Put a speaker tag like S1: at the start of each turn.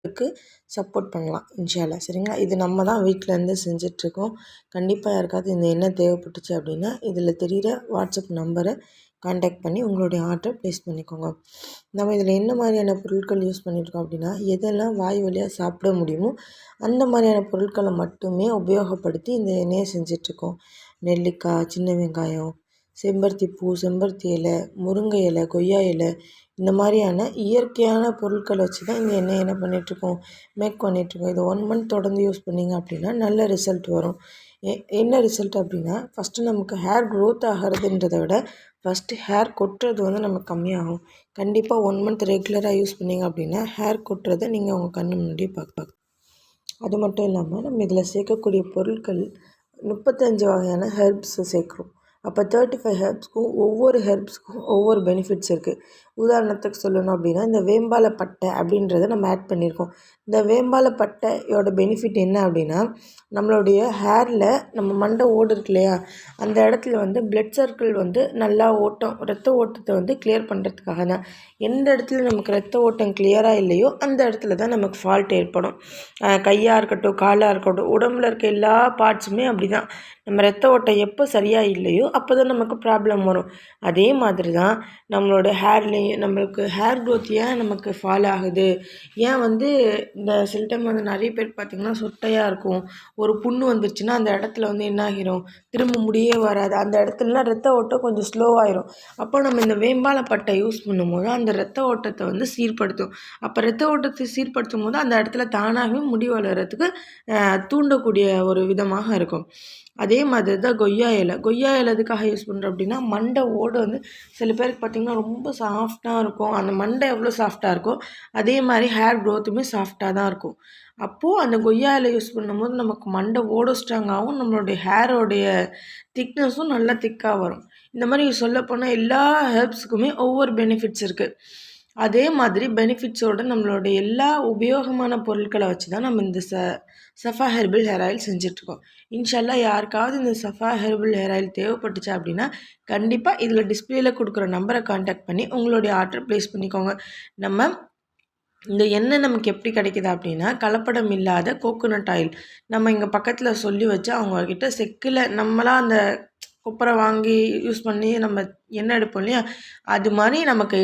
S1: க்கு சப்போர்ட் பண்ணலாம் இன்ஷா அல்லாஹ். சரிங்களா? இது நம்ம தான் வீட்டிலேருந்து செஞ்சிட்ருக்கோம். கண்டிப்பாக யாருக்காவது இந்த எண்ணெய் தேவைப்பட்டுச்சு அப்படின்னா, இதில் தெரிகிற வாட்ஸ்அப் நம்பரை கான்டாக்ட் பண்ணி உங்களுடைய ஆர்டரை ப்ளேஸ் பண்ணிக்கோங்க. நம்ம இதில் என்ன மாதிரியான பொருட்கள் யூஸ் பண்ணியிருக்கோம் அப்படின்னா, எதெல்லாம் வாய் வழியாக சாப்பிட முடியுமோ அந்த மாதிரியான பொருட்களை மட்டுமே உபயோகப்படுத்தி இந்த எண்ணெயை செஞ்சிட்ருக்கோம். நெல்லிக்காய், சின்ன வெங்காயம், செம்பருத்தி பூ, செம்பருத்தி இலை, முருங்கை இலை, கொய்யா இலை, இந்த மாதிரியான இயற்கையான பொருட்களை வச்சு தான் இந்த எண்ணெய் என்ன பண்ணிகிட்ருக்கோம், மேக் பண்ணிகிட்ருக்கோம். இது 1 மந்த் தொடர்ந்து யூஸ் பண்ணிங்க அப்படின்னா நல்ல ரிசல்ட் வரும். என்ன ரிசல்ட் அப்படின்னா, ஃபஸ்ட்டு நமக்கு ஹேர் க்ரோத் ஆகிறதுன்றத விட ஃபஸ்ட்டு ஹேர் கொட்டுறது வந்து நமக்கு கம்மியாகும். கண்டிப்பாக 1 மந்த் ரெகுலராக யூஸ் பண்ணிங்க அப்படின்னா ஹேர் கொட்டுறதை நீங்கள் உங்கள் கண்ணு முன்னாடியே பார்க்கலாம். அது மட்டும் இல்லாமல் நம்ம இதில் சேர்க்கக்கூடிய பொருட்கள் 35 வகையான ஹெர்ப்ஸை சேர்க்குறோம். அப்போ 35 ஹெர்ப்ஸ்க்கும் ஒவ்வொரு பெனிஃபிட்ஸ் இருக்குது. உதாரணத்துக்கு சொல்லணும் அப்படின்னா, இந்த வேம்பால பட்டை அப்படின்றத நம்ம ஆட் பண்ணியிருக்கோம். இந்த வேம்பால பட்டையோட பெனிஃபிட் என்ன அப்படின்னா, நம்மளுடைய ஹேரில் நம்ம மண்டை ஓடு இருக்கு இல்லையா, அந்த இடத்துல வந்து பிளட் சர்க்கிள் வந்து நல்லா ரத்த ஓட்டத்தை வந்து கிளியர் பண்ணுறதுக்காக தான். எந்த இடத்துல நமக்கு ரத்த ஓட்டம் கிளியராக இல்லையோ அந்த இடத்துல தான் நமக்கு ஃபால்ட் ஏற்படும். கையாக இருக்கட்டும், காலாக இருக்கட்டும், உடம்புல இருக்க எல்லா பார்ட்ஸுமே அப்படி தான். நம்ம ரத்த ஓட்டம் எப்போ சரியாக இல்லையோ அப்போ தான் நமக்கு ப்ராப்ளம் வரும். அதே மாதிரி தான் நம்மளோட ஹேர்லேயும் நம்மளுக்கு ஹேர் க்ரோத் ஏன் நமக்கு ஃபால் ஆகுது, ஏன் வந்து இந்த சில டைம் வந்து நிறைய பேர் பார்த்திங்கன்னா சொட்டையாக இருக்கும். ஒரு புண்ணு வந்துருச்சுன்னா அந்த இடத்துல வந்து என்ன ஆகிரும், திரும்ப முடியே வராது. அந்த இடத்துலலாம் ரத்த ஓட்டம் கொஞ்சம் ஸ்லோவாயிரும். அப்போ நம்ம இந்த வேம்பால பட்டை யூஸ் பண்ணும்போது அந்த ரத்த ஓட்டத்தை வந்து சீர்படுத்தும். அப்போ ரத்த ஓட்டத்தை சீர்படுத்தும் போது அந்த இடத்துல தானாகவே முடி வளர்கிறதுக்கு தூண்டக்கூடிய ஒரு விதமாக இருக்கும். அதே மாதிரி தான் கொய்யா இலை எதுக்காக யூஸ் பண்ணுறோம் அப்படின்னா, மண்டை ஓடு வந்து சில பேருக்கு பார்த்திங்கன்னா ரொம்ப சாஃப்டாக இருக்கும். அந்த மண்டை எவ்வளோ சாஃப்டாக இருக்கோ அதே மாதிரி ஹேர் க்ரோத்துமே சாஃப்டாக தான் இருக்கும். அப்போது அந்த கொய்யா இலை யூஸ் பண்ணும்போது நமக்கு மண்டை ஓடும் ஸ்ட்ராங்காகவும், நம்மளுடைய ஹேரோடைய திக்னஸும் நல்லா திக்காக வரும். இந்த மாதிரி சொல்லப்போனால் எல்லா ஹெர்ப்ஸுக்குமே ஒவ்வொரு பெனிஃபிட்ஸ் இருக்குது. அதே மாதிரி பெனிஃபிட்ஸோடு நம்மளோட எல்லா உபயோகமான பொருட்களை வச்சு தான் நம்ம இந்த சஃபா ஹெர்பல் ஹேர் ஆயில் செஞ்சிட்ருக்கோம். இன்ஷா அல்லாஹ் யாருக்காவது இந்த சஃபா ஹெர்பல் ஹேர் ஆயில் தேவைப்பட்டுச்சு அப்படின்னா, கண்டிப்பாக இதில் டிஸ்பிளேல கொடுக்குற நம்பரை கான்டாக்ட் பண்ணி உங்களுடைய ஆர்டர் ப்ளேஸ் பண்ணிக்கோங்க. நம்ம இந்த எண்ணெய் நமக்கு எப்படி கிடைக்குது அப்படின்னா, கலப்படம் இல்லாத கோகோனட் ஆயில் நம்ம இங்கே பக்கத்தில் சொல்லி வச்சு அவங்கக்கிட்ட செக்கில் நம்மளாம் அந்த கொப்பரை வாங்கி யூஸ் பண்ணி நம்ம எண்ணெய் எடுப்போம் இல்லையா, அது மாதிரி நமக்கு